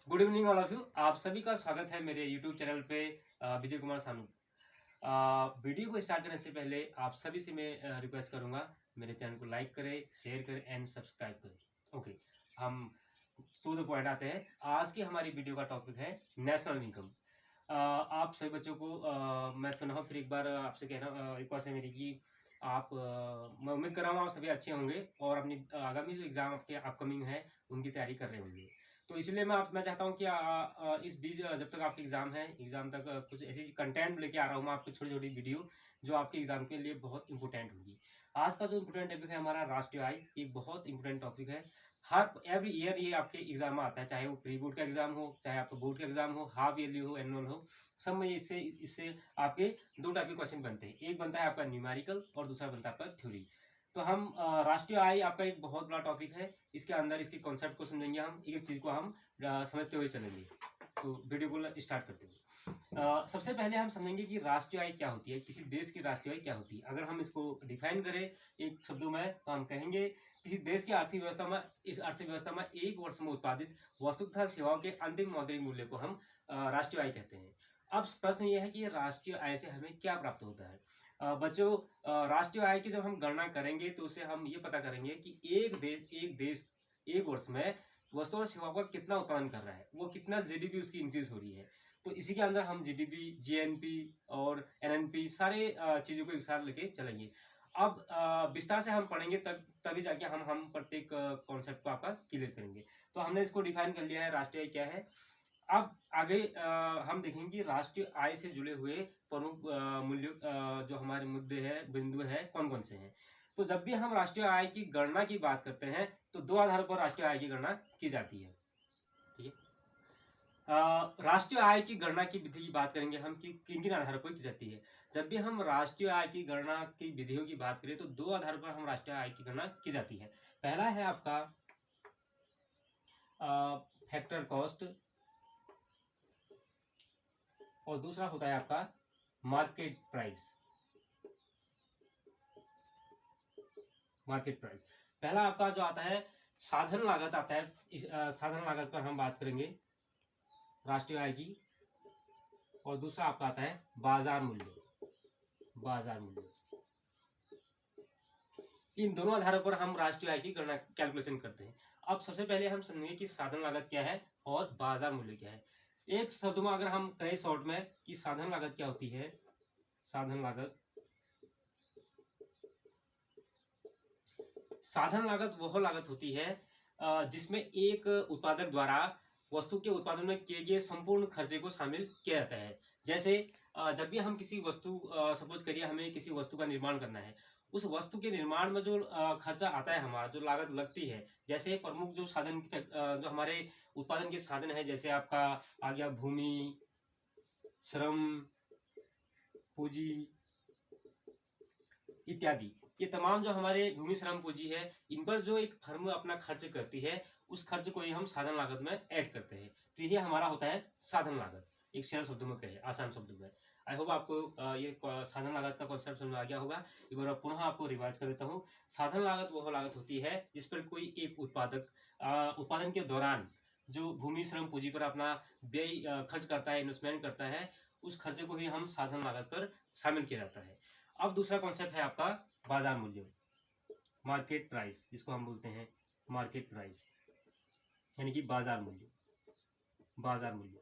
Good evening all of you. आप सभी का स्वागत है मेरे यूट्यूब चैनल पे विजय कुमार सानू। वीडियो को स्टार्ट करने से पहले आप सभी से मैं रिक्वेस्ट करूंगा, मेरे चैनल को लाइक करें, शेयर करें एंड सब्सक्राइब करें। ओके, हम टू द पॉइंट आते हैं। आज की हमारी वीडियो का टॉपिक है नेशनल इनकम। आप सभी बच्चों को मैं पुनः फिर एक बार आपसे कहना रिक्वेस्ट है मेरी कि मैं उम्मीद कर रहा हूँ आप सभी अच्छे होंगे और अपनी आगामी जो एग्ज़ाम आपके अपकमिंग है उनकी तैयारी कर रहे होंगे। तो इसलिए मैं चाहता हूँ कि इस बीच जब तक आपके एग्ज़ाम है, एग्ज़ाम तक कुछ ऐसी कंटेंट लेके आ रहा हूँ मैं आपको, छोटी छोटी वीडियो जो आपके एग्ज़ाम के लिए बहुत इंपॉर्टेंट होगी। आज का जो इंपॉर्टेंट टॉपिक है हमारा राष्ट्रीय आय, एक बहुत इंपॉर्टेंट टॉपिक है। हर एवरी ईयर ये आपके एग्जाम में आता है, चाहे वो प्री बोर्ड का एग्जाम हो, चाहे आपका बोर्ड का एग्जाम हो, हाफ ईयरली हो, एनुअल हो, सब में इससे इससे आपके दो टाइप के क्वेश्चन बनते हैं। एक बनता है आपका न्यूमेरिकल और दूसरा बनता है आपका थ्योरी। तो हम राष्ट्रीय आय आपका एक बहुत बड़ा टॉपिक है। इसके अंदर इसके कॉन्सेप्ट को समझेंगे, हम एक एक चीज को हम समझते हुए चलेंगे। तो वीडियो को स्टार्ट करते हैं। सबसे पहले हम समझेंगे कि राष्ट्रीय आय क्या होती है, किसी देश की राष्ट्रीय आय क्या होती है। अगर हम इसको डिफाइन करें एक शब्दों में तो हम कहेंगे किसी देश की अर्थव्यवस्था में, इस अर्थव्यवस्था में एक वर्ष में उत्पादित वस्तु तथा सेवाओं के अंतिम मौद्रिक मूल्य को हम राष्ट्रीय आय कहते हैं। अब प्रश्न यह है कि राष्ट्रीय आय से हमें क्या प्राप्त होता है। बच्चों, राष्ट्रीय आय की जब हम गणना करेंगे तो उसे हम ये पता करेंगे कि एक देश एक वर्ष में वस्तु और सेवाओं का कितना उत्पादन कर रहा है, वो कितना जीडीपी उसकी इंक्रीज हो रही है। तो इसी के अंदर हम जीडीपी, जीएनपी और एनएनपी सारे चीजों को एक साथ लेके चलेंगे। अब विस्तार से हम पढ़ेंगे तभी जाके हम प्रत्येक कॉन्सेप्ट को आपका क्लियर करेंगे। तो हमने इसको डिफाइन कर लिया है राष्ट्रीय आय क्या है। अब आगे हम देखेंगे कि राष्ट्रीय आय से जुड़े हुए प्रमुख मूल्य जो हमारे मुद्दे हैं, बिंदु है, कौन कौन से हैं। तो जब भी हम राष्ट्रीय आय की गणना की बात करते हैं तो दो आधार पर राष्ट्रीय आय की गणना की जाती है। ठीक है। राष्ट्रीय आय की गणना की विधि की बात करेंगे हम कि किन किन आधारों पर की जाती है। जब भी हम राष्ट्रीय आय की गणना की विधियों की बात करें तो दो आधारों पर हम राष्ट्रीय आय की गणना की जाती है। पहला है आपका फैक्टर कॉस्ट और दूसरा होता है आपका मार्केट प्राइस। मार्केट प्राइस पहला आपका जो आता है साधन लागत आता है। इस साधन लागत पर हम बात करेंगे राष्ट्रीय आय की। और दूसरा आपका आता है बाजार मूल्य। बाजार मूल्य, इन दोनों आधारों पर हम राष्ट्रीय आय की गणना कैलकुलेशन करते हैं। अब सबसे पहले हम समझेंगे कि साधन लागत क्या है और बाजार मूल्य क्या है। एक शब्द में अगर हम कहें शॉर्ट में कि साधन लागत क्या होती है। साधन लागत वह लागत होती है जिसमें एक उत्पादक द्वारा वस्तु के उत्पादन में किए गए संपूर्ण खर्चे को शामिल किया जाता है। जैसे जब भी हम किसी वस्तु, सपोज करिए हमें किसी वस्तु का निर्माण करना है, उस वस्तु के निर्माण में जो खर्चा आता है, हमारा जो लागत लगती है, जैसे प्रमुख जो साधन जो हमारे उत्पादन के साधन है, जैसे आपका आ गया भूमि, श्रम, पूंजी इत्यादि। ये तमाम जो हमारे भूमि, श्रम, पूंजी है, इन पर जो एक फर्म अपना खर्च करती है, उस खर्च को ही हम साधन लागत में ऐड करते हैं। तो ये हमारा होता है साधन लागत। एक सरल शब्दों में कहे, आसान शब्दों में। आई होप आपको ये साधन लागत का कॉन्सेप्ट समझ में आ गया होगा। एक बार पुनः आपको रिवाइज कर देता हूँ। साधन लागत वह लागत होती है जिस पर कोई एक उत्पादक उत्पादन के दौरान जो भूमि, श्रम, पूंजी पर अपना व्यय खर्च करता है, इन्वेस्टमेंट करता है, उस खर्चे को ही हम साधन लागत पर शामिल किया जाता है। अब दूसरा कॉन्सेप्ट है आपका बाजार मूल्य, मार्केट प्राइस, जिसको हम बोलते हैं मार्केट प्राइस, यानी कि बाजार मूल्य। बाजार मूल्य,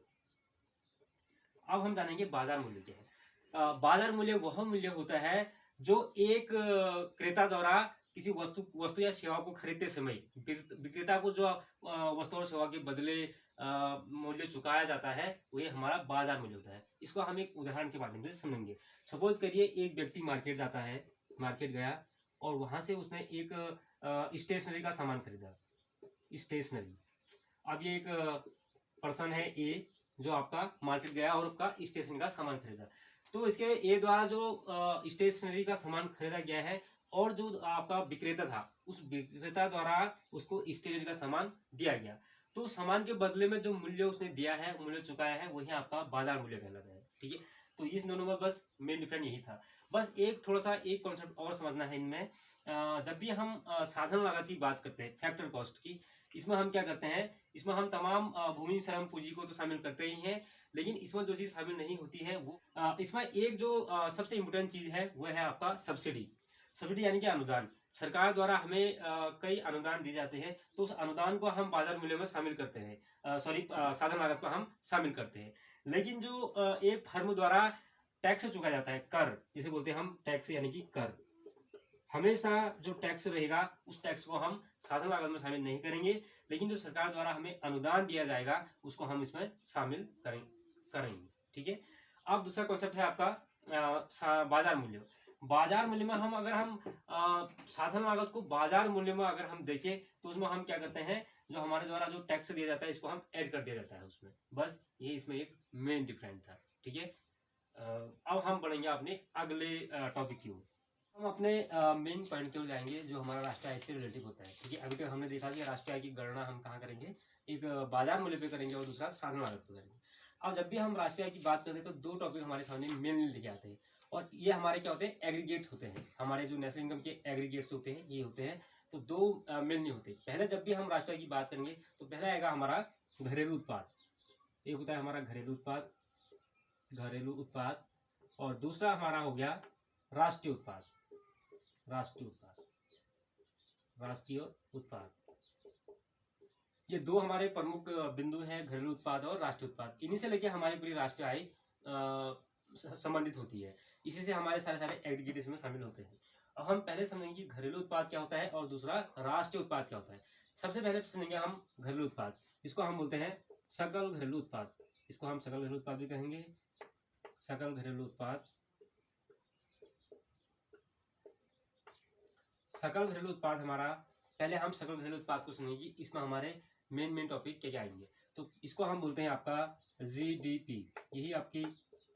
अब हम जानेंगे बाजार मूल्य क्या है। बाजार मूल्य वह मूल्य होता है जो एक क्रेता द्वारा किसी वस्तु या सेवा को खरीदते समय विक्रेता को जो वस्तु और सेवा के बदले मूल्य चुकाया जाता है, वही हमारा बाजार मूल्य होता है। इसको हम एक उदाहरण के माध्यम से समझेंगे। सपोज करिए एक व्यक्ति मार्केट जाता है, मार्केट गया और वहां से उसने एक स्टेशनरी का सामान खरीदा। स्टेशनरी, अब ये एक पर्सन है ए जो आपका मार्केट गया और आपका स्टेशनरी का सामान खरीदा। तो इसके ए द्वारा जो स्टेशनरी का सामान खरीदा गया है और जो आपका विक्रेता था, उस विक्रेता द्वारा उसको स्टेशनरी का सामान दिया गया। तो सामान के बदले में जो मूल्य उसने दिया है, मूल्य चुकाया है, वही आपका बाजार मूल्य कहलाता है। ठीक है। तो इस दोनों में बस मेन डिफरेंस यही था। बस एक थोड़ा सा एक कॉन्सेप्ट और समझना है इनमें। जब भी हम साधन लागत की बात करते हैं, फैक्टर कॉस्ट की, इसमें हम क्या करते हैं, इसमें हम तमाम भूमि श्रम पूंजी को तो शामिल करते ही हैं, लेकिन इसमें जो चीज शामिल नहीं होती है वो इसमें एक जो सबसे इम्पोर्टेंट चीज है वो है आपका सब्सिडी। सब्सिडी यानी कि अनुदान। सरकार द्वारा हमें कई अनुदान दिए जाते हैं, तो उस अनुदान को हम बाजार मूल्य में शामिल करते हैं, सॉरी साधन लागत में हम शामिल करते हैं। लेकिन जो एक फर्म द्वारा टैक्स चुका जाता है, कर जिसे बोलते हैं हम टैक्स यानी कि कर, हमेशा जो टैक्स रहेगा उस टैक्स को हम साधन लागत में शामिल नहीं करेंगे, लेकिन जो सरकार द्वारा हमें अनुदान दिया जाएगा उसको हम इसमें शामिल करेंगे। ठीक है। अब दूसरा कॉन्सेप्ट है आपका बाजार मूल्य। बाजार मूल्य में हम अगर हम साधन लागत को बाजार मूल्य में अगर हम देखें तो उसमें हम क्या करते हैं, जो हमारे द्वारा जो टैक्स दिया जाता है इसको हम ऐड कर दिया जाता है उसमें। बस ये इसमें एक मेन डिफरेंस था। ठीक है। अब हम बढ़ेंगे अपने अगले टॉपिक की ओर। हम अपने मेन पॉइंट की ओर जाएंगे जो हमारा राष्ट्रीय आय से रिलेटिव होता है। ठीक है। अभी तक हमने देखा कि राष्ट्रीय आय की गणना हम कहाँ करेंगे, एक बाजार मूल्य पे करेंगे और दूसरा साधन लागत पे करेंगे। अब जब भी हम राष्ट्रीय आय की बात करते हैं तो दो टॉपिक हमारे सामने मेनली लेके आते हैं, और ये हमारे क्या होते हैं, एग्रीगेट्स होते हैं। हमारे जो नेशनल इनकम के एग्रीगेट्स होते हैं ये होते हैं। तो दो मेनली होते हैं। पहले जब भी हम राष्ट्रीय आय की बात करेंगे तो पहला आएगा हमारा घरेलू उत्पाद। एक होता है हमारा घरेलू उत्पाद, घरेलू उत्पाद, और दूसरा हमारा हो गया राष्ट्रीय उत्पाद, राष्ट्रीय उत्पाद, राष्ट्रीय उत्पाद। ये दो हमारे प्रमुख बिंदु हैं, घरेलू उत्पाद और राष्ट्रीय उत्पाद। इन्हीं से लेके हमारी पूरी राष्ट्रीय आय संबंधित होती है। इसी से हमारे सारे सारे एग्रीगेट इसमें शामिल होते हैं। अब हम पहले समझेंगे कि घरेलू उत्पाद क्या होता है और दूसरा राष्ट्रीय उत्पाद क्या होता है। सबसे पहले समझेंगे हम घरेलू उत्पाद। इसको हम बोलते हैं सकल घरेलू उत्पाद। इसको हम सकल घरेलू उत्पाद भी कहेंगे, सकल घरेलू उत्पाद। सकल घरेलू उत्पाद हमारा, पहले हम सकल घरेलू उत्पाद को समझेंगे। इसमें हमारे मेन टॉपिक क्या क्या आएंगे। तो इसको हम बोलते हैं आपका जीडीपी। यही आपकी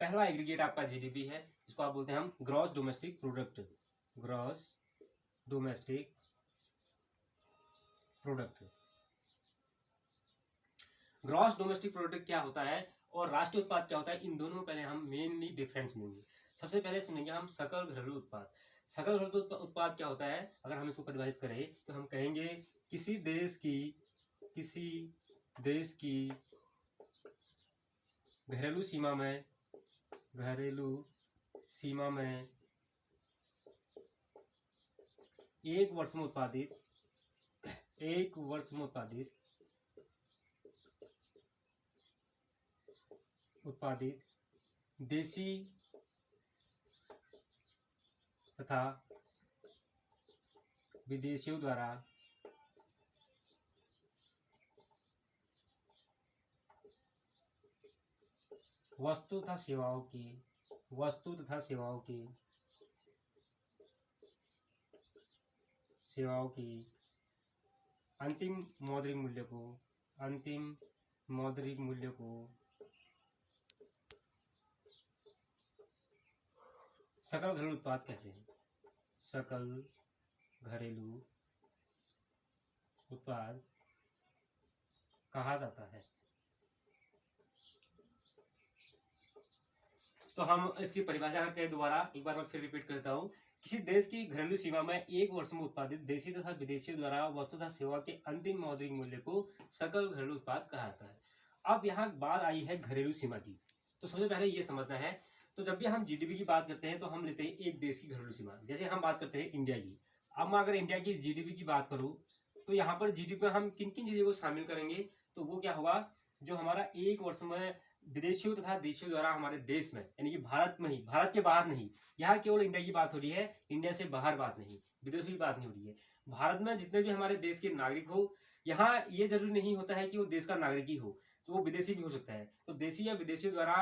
पहला एग्रीगेट आपका जीडीपी है। इसको आप बोलते हैं हम gross domestic product, gross domestic product. Gross domestic product क्या होता है और राष्ट्रीय उत्पाद क्या होता है, इन दोनों में पहले हम मेनली डिफरेंस मिलेंगे। सबसे पहले समझेंगे हम सकल घरेलू उत्पाद। सकल घरेलू उत्पाद क्या होता है, अगर हम इसको परिभाषित करें तो हम कहेंगे किसी देश की घरेलू सीमा में, घरेलू सीमा में एक वर्ष में उत्पादित देशी तथा विदेशियों द्वारा वस्तु तथा सेवाओं की अंतिम मौद्रिक मूल्य को सकल घरेलू उत्पाद कहते हैं। सकल घरेलू उत्पाद कहा जाता है। तो हम इसकी परिभाषा करते हैं दोबारा, एक बार मैं फिर रिपीट करता हूँ। किसी देश की घरेलू सीमा में एक वर्ष में उत्पादित देशी तथा विदेशियों द्वारा वस्तु तथा सेवा के अंतिम मौद्रिक मूल्य को सकल घरेलू उत्पाद कहा जाता है। अब यहाँ बात आई है घरेलू सीमा की। तो सबसे पहले ये समझना है, तो जब भी हम जीडीपी की बात करते हैं तो हम लेते हैं एक देश की घरेलू सीमा। जैसे हम बात करते हैं इंडिया की। अब मैं अगर इंडिया की जीडीपी की बात करूँ तो यहाँ पर जीडीपी में हम किन किन चीजों को शामिल करेंगे, तो वो क्या होगा, जो हमारा एक वर्ष में विदेशियों तथा देशियों द्वारा हमारे देश में, यानी कि भारत में ही, भारत के बाहर नहीं, यहाँ केवल इंडिया की बात हो रही है, इंडिया से बाहर बात नहीं, विदेशों की बात नहीं हो रही है। भारत में जितने भी हमारे देश के नागरिक हो, यहाँ ये जरूरी नहीं होता है कि वो देश का नागरिक ही हो, तो वो विदेशी भी हो सकता है। तो देशी या विदेशियों द्वारा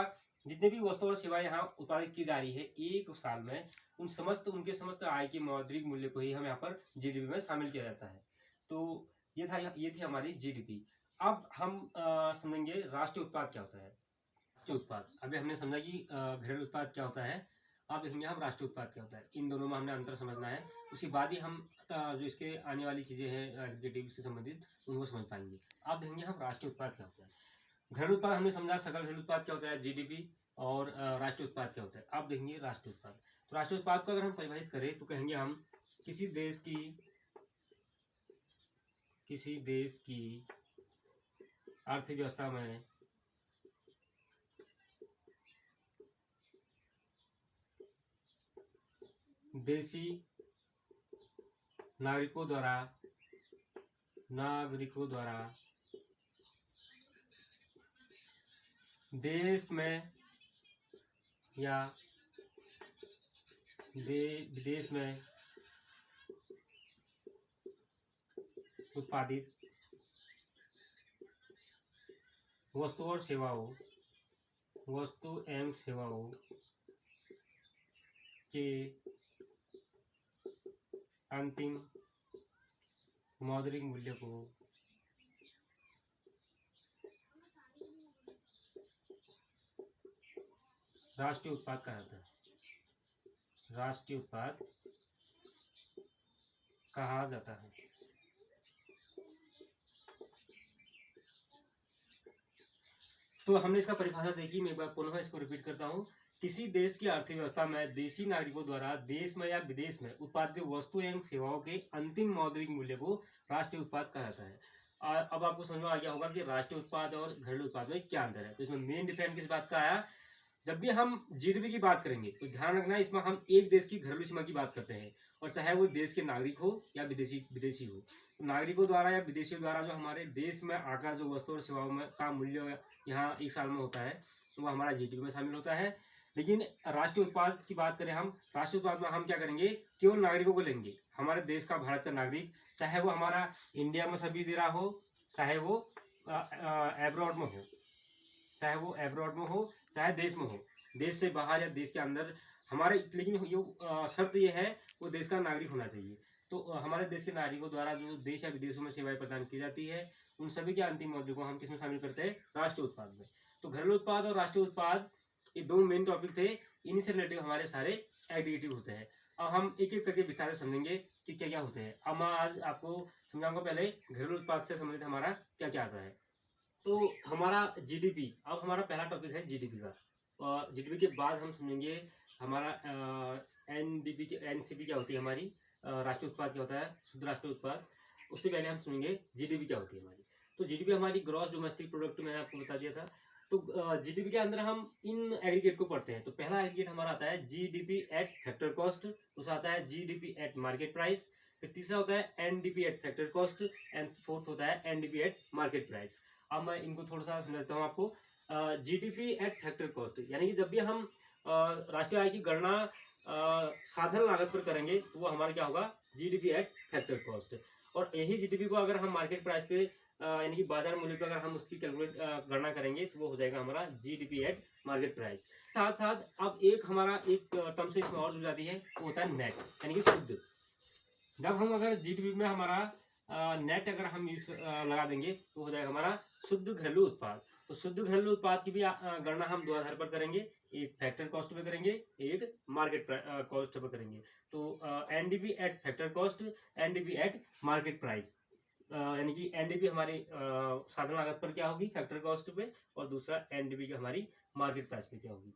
जितने भी वस्तु और सेवाएं यहाँ उत्पादित की जा रही है एक साल में, उनके समस्त आय के मौद्रिक मूल्य को ही हम यहाँ पर जीडीपी में शामिल किया जाता है। तो ये थी हमारी जीडीपी। अब हम समझेंगे राष्ट्रीय उत्पाद क्या होता है। राष्ट्रीय उत्पाद, अभी हमने समझा कि घरेलू उत्पाद क्या होता है, अब देखेंगे हम राष्ट्रीय उत्पाद क्या होता है। इन दोनों में हमने अंतर समझना है, उसके बाद ही हम जो इसके आने वाली चीजें हैं एग्जीक्यूटिव से संबंधित उनको समझ पाएंगे। अब देखेंगे हम राष्ट्रीय उत्पाद क्या होता है। घरेलू उत्पाद हमने समझा, सकल घरेलू उत्पाद क्या होता है जीडीपी, और राष्ट्रीय उत्पाद क्या होता है। अब देखेंगे राष्ट्रीय उत्पाद। तो राष्ट्रीय उत्पाद को अगर हम परिभाषित करें तो कहेंगे हम किसी देश की किसी देश की अर्थव्यवस्था में देशी नागरिकों द्वारा देश में या विदेश में उत्पादित वस्तु एवं सेवाओं के अंतिम मौद्रिक मूल्य को राष्ट्रीय उत्पाद कहा जाता है। राष्ट्रीय उत्पाद कहा जाता है। तो हमने इसका परिभाषा देखी, मैं एक बार पुनः इसको रिपीट करता हूँ। किसी देश की अर्थव्यवस्था में देशी नागरिकों द्वारा देश में या विदेश में उत्पादित वस्तु एवं सेवाओं के अंतिम मौद्रिक मूल्य को राष्ट्रीय उत्पाद कहा जाता है। अब आपको समझ में आ गया होगा कि राष्ट्रीय उत्पाद और घरेलू उत्पाद में क्या अंतर है। तो इसमें मेन डिफरेंस किस बात का आया, जब भी हम जीडीपी की बात करेंगे तो ध्यान रखना इसमें हम एक देश की घरेलू सीमा की बात करते हैं, और चाहे वो देश के नागरिक हो या विदेशी हो। तो नागरिकों द्वारा या विदेशियों द्वारा जो हमारे देश में आकर जो वस्तु और सेवाओं में का मूल्य यहाँ एक साल में होता है वो हमारा जीडीपी में शामिल होता है। लेकिन राष्ट्रीय उत्पाद की बात करें हम, राष्ट्रीय उत्पाद में हम क्या करेंगे, केवल नागरिकों को लेंगे। हमारे देश का, भारत का नागरिक, चाहे वो हमारा इंडिया में सर्विस दे रहा हो, चाहे वो एब्रॉड में हो, चाहे देश में हो, देश से बाहर या देश के अंदर हमारे, लेकिन शर्त ये है वो देश का नागरिक होना चाहिए। तो हमारे देश के नागरिकों द्वारा जो देश या विदेशों में सेवाएं प्रदान की जाती है उन सभी के अंतिम मौद्रिक को हम किसमें शामिल करते हैं, राष्ट्रीय उत्पाद में। तो घरेलू उत्पाद और राष्ट्रीय उत्पाद ये दो मेन टॉपिक थे, इन्हीं से रिलेटेड हमारे सारे एग्रीगेटिव होते हैं। अब हम एक एक करके विस्तार से समझेंगे कि क्या क्या होते हैं। अब मैं आज आपको समझाऊंगा पहले घरेलू उत्पाद से संबंधित हमारा क्या क्या आता है। तो हमारा जीडीपी, अब हमारा पहला टॉपिक है जीडीपी का, और जीडीपी के बाद हम समझेंगे हमारा एनसीपी क्या होती है, हमारी राष्ट्रीय उत्पाद क्या होता है, शुद्ध राष्ट्रीय उत्पाद। उससे पहले हम सुनेंगे जीडीपी क्या होती है हमारी। तो जीडीपी हमारी ग्रॉस डोमेस्टिक प्रोडक्ट मैंने आपको बता दिया था। तो जीडीपी के अंदर हम इन एग्रीगेट को पढ़ते हैं। तो पहला एग्रीगेट हमारा आता है जीडीपी एट फैक्टर कॉस्ट, दूसरा आता है जीडीपी एट मार्केट प्राइस, फिर तीसरा होता है NDP at factor cost, and fourth होता है एनडीपी एट मार्केट प्राइस। अब मैं इनको थोड़ा सा समझाता हूँ आपको। जीडीपी एट फैक्टर कॉस्ट यानी कि जब भी हम राष्ट्रीय आय की गणना साधन लागत पर करेंगे तो वो हमारा क्या होगा, जीडीपी एट फैक्टर कॉस्ट। और यही जीडीपी को अगर हम मार्केट प्राइस पे यानी कि बाजार मूल्य पे अगर हम उसकी कैलकुलेट गणना करेंगे तो वो हो जाएगा हमारा जीडीपी एट मार्केट प्राइस। साथ साथ अब एक हमारा एक टर्म से इसमें और जुड़ जाती है, वो होता है नेट यानी कि शुद्ध। जब हम अगर जीडीपी में हमारा नेट अगर हम यूज लगा देंगे तो हो जाएगा हमारा शुद्ध घरेलू उत्पाद। तो शुद्ध घरेलू उत्पाद की भी गणना हम दो आधार पर करेंगे, एक फैक्टर कॉस्ट पे करेंगे, एक मार्केट कॉस्ट पे करेंगे। तो NDP at factor cost, NDP at market price, यानी कि एनडीपी हमारी साधन लागत पर क्या होगी, फैक्टर कॉस्ट पे, और दूसरा एनडीपी की हमारी मार्केट प्राइस पे क्या होगी।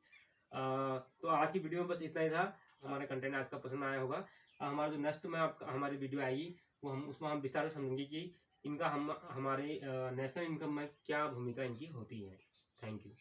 तो आज की वीडियो में बस इतना ही था। हमारा कंटेंट आज का पसंद आया होगा। हमारा जो नेक्स्ट में हमारी वीडियो आएगी वो उसमें हम विस्तार से समझेंगे कि इनका हमारे नेशनल इनकम में क्या भूमिका इनकी होती है। Thank you.